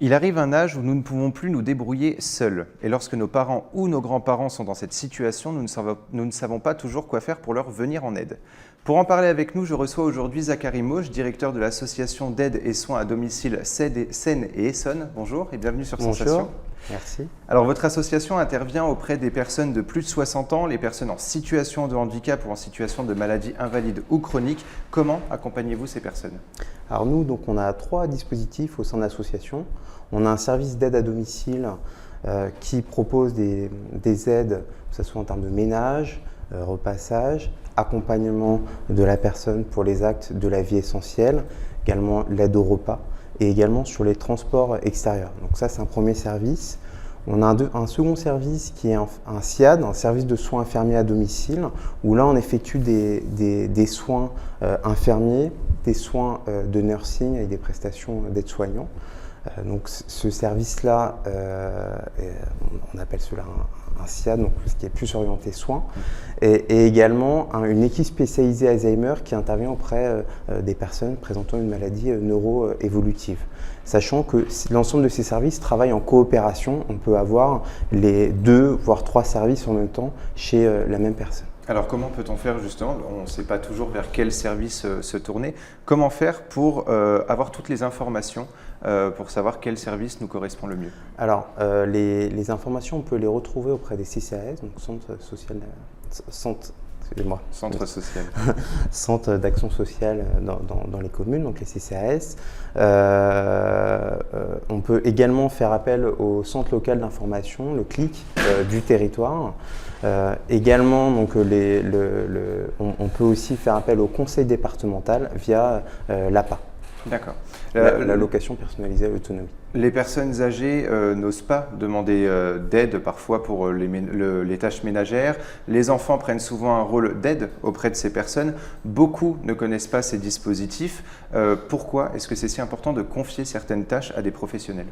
Il arrive un âge où nous ne pouvons plus nous débrouiller seuls. Et lorsque nos parents ou nos grands-parents sont dans cette situation, nous ne savons pas toujours quoi faire pour leur venir en aide. Pour en parler avec nous, je reçois aujourd'hui Zachary Mauch, directeur de l'association d'aide et soins à domicile Seine et Essonne. Bonjour et bienvenue sur Sensation. Bonjour, merci. Alors votre association intervient auprès des personnes de plus de 60 ans, les personnes en situation de handicap ou en situation de maladie invalide ou chronique. Comment accompagnez-vous ces personnes ? Alors nous, on a 3 dispositifs au sein de l'association. On a un service d'aide à domicile qui propose des aides, que ce soit en termes de ménage, repassage, accompagnement de la personne pour les actes de la vie essentielle, également l'aide au repas et également sur les transports extérieurs. Donc ça, c'est un premier service. On a un second service qui est un SIAD, un service de soins infirmiers à domicile, où là on effectue des soins infirmiers, des soins de nursing avec des prestations d'aide-soignants. Donc ce service-là, on appelle cela un SIAD, donc ce qui est plus orienté soins, et également une équipe spécialisée Alzheimer qui intervient auprès des personnes présentant une maladie neuro-évolutive. Sachant que l'ensemble de ces services travaillent en coopération, on peut avoir les 2 voire 3 services en même temps chez la même personne. Alors comment peut-on faire justement, on ne sait pas toujours vers quel service se tourner, comment faire pour avoir toutes les informations pour savoir quel service nous correspond le mieux ? Alors les informations, on peut les retrouver auprès des CCAS, donc Centre d'action sociale dans les communes, donc les CCAS. On peut également faire appel au centre local d'information, le CLIC du territoire. Également, donc, on peut aussi faire appel au conseil départemental via l'APA. D'accord. L'allocation personnalisée à l'autonomie. Les personnes âgées n'osent pas demander d'aide parfois pour les tâches ménagères. Les enfants prennent souvent un rôle d'aide auprès de ces personnes. Beaucoup ne connaissent pas ces dispositifs. Pourquoi est-ce que c'est si important de confier certaines tâches à des professionnels ?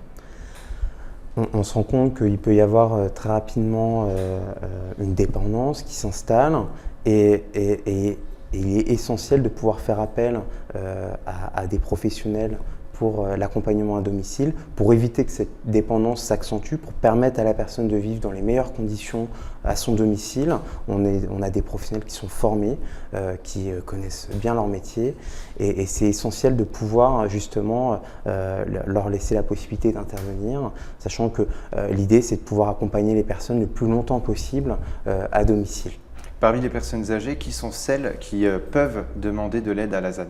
On se rend compte qu'il peut y avoir très rapidement une dépendance qui s'installe et il est essentiel de pouvoir faire appel à des professionnels pour l'accompagnement à domicile, pour éviter que cette dépendance s'accentue, pour permettre à la personne de vivre dans les meilleures conditions à son domicile. On a des professionnels qui sont formés, qui connaissent bien leur métier et c'est essentiel de pouvoir justement leur laisser la possibilité d'intervenir, sachant que l'idée c'est de pouvoir accompagner les personnes le plus longtemps possible à domicile. Parmi les personnes âgées, qui sont celles qui peuvent demander de l'aide à la ZAD ?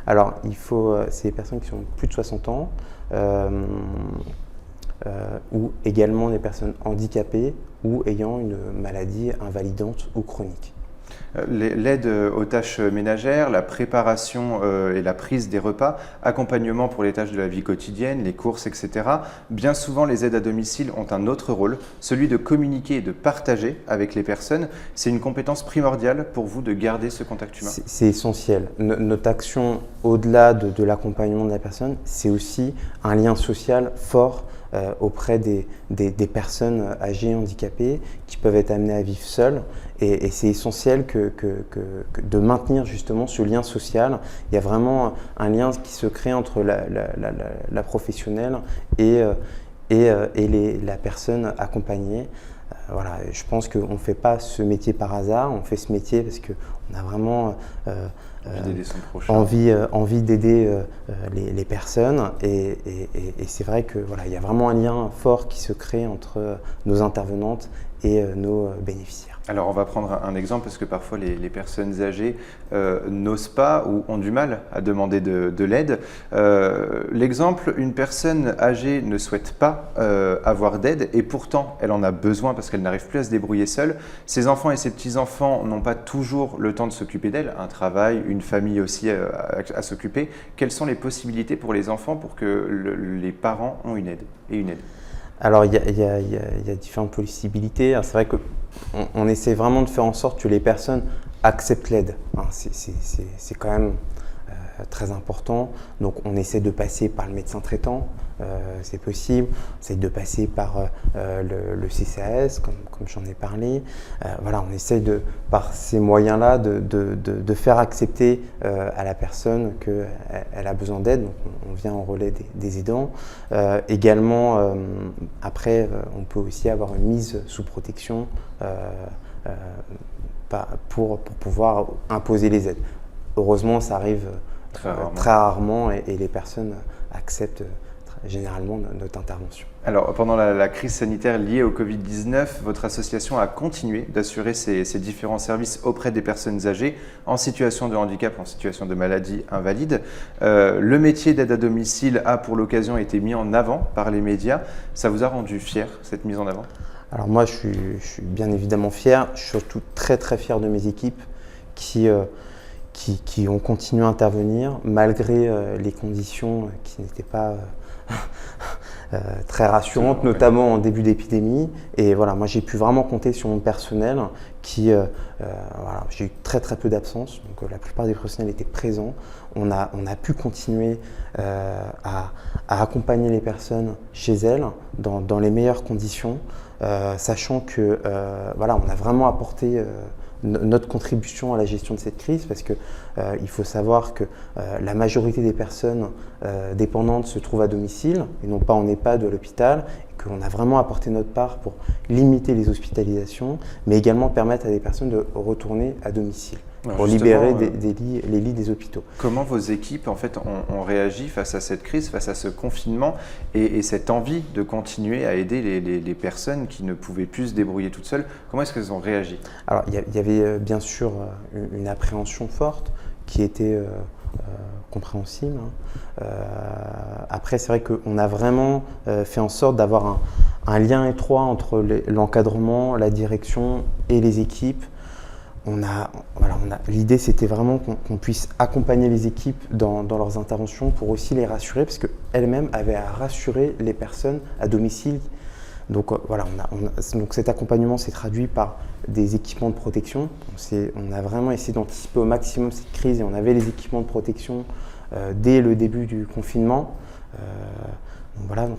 Alors, c'est les personnes qui ont plus de 60 ans ou également des personnes handicapées ou ayant une maladie invalidante ou chronique. L'aide aux tâches ménagères, la préparation et la prise des repas, accompagnement pour les tâches de la vie quotidienne, les courses, etc. Bien souvent, les aides à domicile ont un autre rôle, celui de communiquer et de partager avec les personnes. C'est une compétence primordiale pour vous de garder ce contact humain ? C'est essentiel. Notre action, au-delà de l'accompagnement de la personne, c'est aussi un lien social fort auprès des personnes âgées, handicapées, qui peuvent être amenées à vivre seules. Et c'est essentiel de maintenir justement ce lien social. Il y a vraiment un lien qui se crée entre la professionnelle et la personne accompagnée. Voilà, je pense qu'on ne fait pas ce métier par hasard, on fait ce métier parce qu'on a vraiment envie d'aider les personnes et c'est vrai que voilà, il y a vraiment un lien fort qui se crée entre nos intervenantes et nos bénéficiaires. Alors on va prendre un exemple parce que parfois les personnes âgées n'osent pas ou ont du mal à demander de l'aide. L'exemple, une personne âgée ne souhaite pas avoir d'aide et pourtant elle en a besoin parce qu'elle n'arrive plus à se débrouiller seule. Ses enfants et ses petits-enfants n'ont pas toujours le temps de s'occuper d'elle, un travail, une famille aussi à s'occuper. Quelles sont les possibilités pour les enfants pour que les parents ont une aide et une aide ? Alors, il y a différentes possibilités. C'est vrai qu'on essaie vraiment de faire en sorte que les personnes acceptent l'aide. C'est quand même très important. Donc on essaie de passer par le médecin traitant, c'est possible. On essaie de passer par le CCAS, comme j'en ai parlé. Voilà, on essaie par ces moyens-là de faire accepter à la personne qu'elle a besoin d'aide. Donc on vient en relais des aidants. Également, après, on peut aussi avoir une mise sous protection pour pouvoir imposer les aides. Heureusement, ça arrive très rarement et les personnes acceptent généralement notre intervention. Alors, pendant la crise sanitaire liée au Covid-19, votre association a continué d'assurer ces différents services auprès des personnes âgées en situation de handicap, en situation de maladie invalide. Le métier d'aide à domicile a pour l'occasion été mis en avant par les médias. Ça vous a rendu fier, cette mise en avant ? Alors moi, je suis bien évidemment fier. Je suis surtout très très fier de mes équipes qui ont continué à intervenir malgré les conditions qui n'étaient pas très rassurantes, notamment en début d'épidémie. Et voilà, moi j'ai pu vraiment compter sur mon personnel voilà, j'ai eu très très peu d'absence, donc la plupart des professionnels étaient présents. On a pu continuer à accompagner les personnes chez elles dans les meilleures conditions, sachant que voilà, on a vraiment apporté notre contribution à la gestion de cette crise, parce que il faut savoir que la majorité des personnes dépendantes se trouvent à domicile et non pas en EHPAD ou à l'hôpital, et qu'on a vraiment apporté notre part pour limiter les hospitalisations, mais également permettre à des personnes de retourner à domicile. Alors pour libérer les lits des hôpitaux. Comment vos équipes en fait, ont réagi face à cette crise, face à ce confinement et cette envie de continuer à aider les personnes qui ne pouvaient plus se débrouiller toutes seules? Comment est-ce qu'elles ont réagi? Alors, il y avait bien sûr une appréhension forte qui était compréhensible. Après, c'est vrai qu'on a vraiment fait en sorte d'avoir un lien étroit entre l'encadrement, la direction et les équipes. L'idée, c'était vraiment qu'on puisse accompagner les équipes dans leurs interventions pour aussi les rassurer, parce qu'elles-mêmes avaient à rassurer les personnes à domicile. Donc voilà, donc cet accompagnement s'est traduit par des équipements de protection. On a vraiment essayé d'anticiper au maximum cette crise et on avait les équipements de protection dès le début du confinement. Donc voilà, donc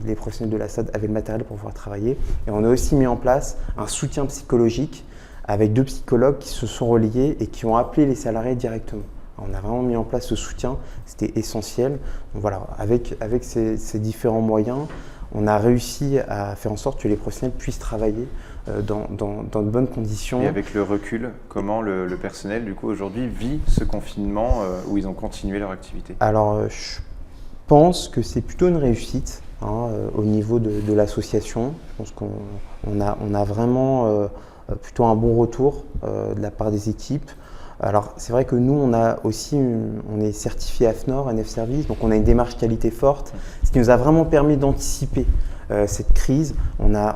les professionnels de la SAD avaient le matériel pour pouvoir travailler. Et on a aussi mis en place un soutien psychologique avec 2 psychologues qui se sont reliés et qui ont appelé les salariés directement. On a vraiment mis en place ce soutien, c'était essentiel. Donc voilà, avec ces différents moyens, on a réussi à faire en sorte que les professionnels puissent travailler dans de bonnes conditions. Et avec le recul, comment le personnel du coup aujourd'hui vit ce confinement où ils ont continué leur activité? Alors, je pense que c'est plutôt une réussite au niveau de l'association. Je pense qu'on a vraiment plutôt un bon retour de la part des équipes. Alors c'est vrai que nous on est certifié AFNOR, NF Service, donc on a une démarche qualité forte, ce qui nous a vraiment permis d'anticiper cette crise. On ne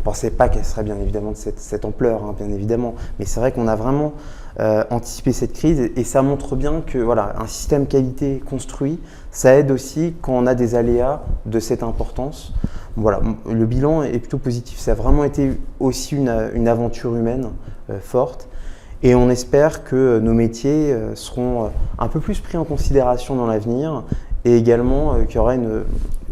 pensait pas qu'elle serait bien évidemment de cette ampleur, bien évidemment, mais c'est vrai qu'on a vraiment anticipé cette crise et ça montre bien que voilà, un système qualité construit, ça aide aussi quand on a des aléas de cette importance. Voilà, le bilan est plutôt positif. Ça a vraiment été aussi une aventure humaine forte. Et on espère que nos métiers seront un peu plus pris en considération dans l'avenir et également qu'il y aura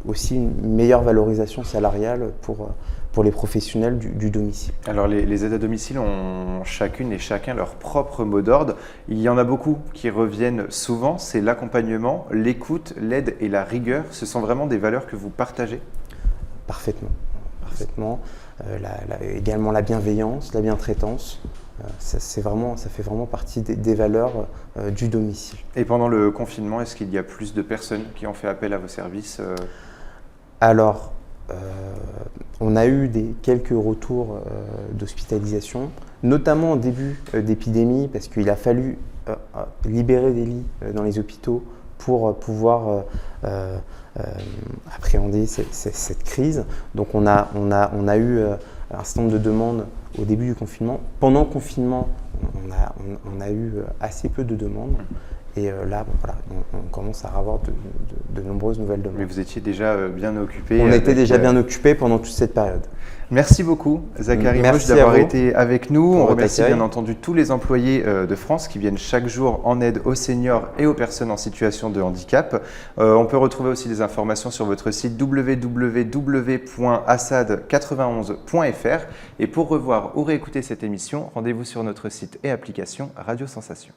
aussi une meilleure valorisation salariale pour les professionnels du domicile. Alors les aides à domicile ont chacune et chacun leur propre mot d'ordre. Il y en a beaucoup qui reviennent souvent, c'est l'accompagnement, l'écoute, l'aide et la rigueur. Ce sont vraiment des valeurs que vous partagez? Parfaitement. Également la bienveillance, la bientraitance. Ça fait vraiment partie des valeurs du domicile. Et pendant le confinement, est-ce qu'il y a plus de personnes qui ont fait appel à vos services? Alors, on a eu quelques retours d'hospitalisation, notamment au début d'épidémie, parce qu'il a fallu libérer des lits dans les hôpitaux pour pouvoir appréhender cette crise. Donc on a eu un certain nombre de demandes au début du confinement. Pendant le confinement, on a eu assez peu de demandes Et là, voilà, on commence à avoir de nombreuses nouvelles demandes. Mais vous étiez déjà bien occupé. On était déjà bien occupés pendant toute cette période. Merci beaucoup, Zachary Merci Mauch, d'avoir été avec nous. On votre remercie accueil. bien entendu tous les employés de France qui viennent chaque jour en aide aux seniors et aux personnes en situation de handicap. On peut retrouver aussi des informations sur votre site www.assad91.fr. Et pour revoir ou réécouter cette émission, rendez-vous sur notre site et application Radio Sensation.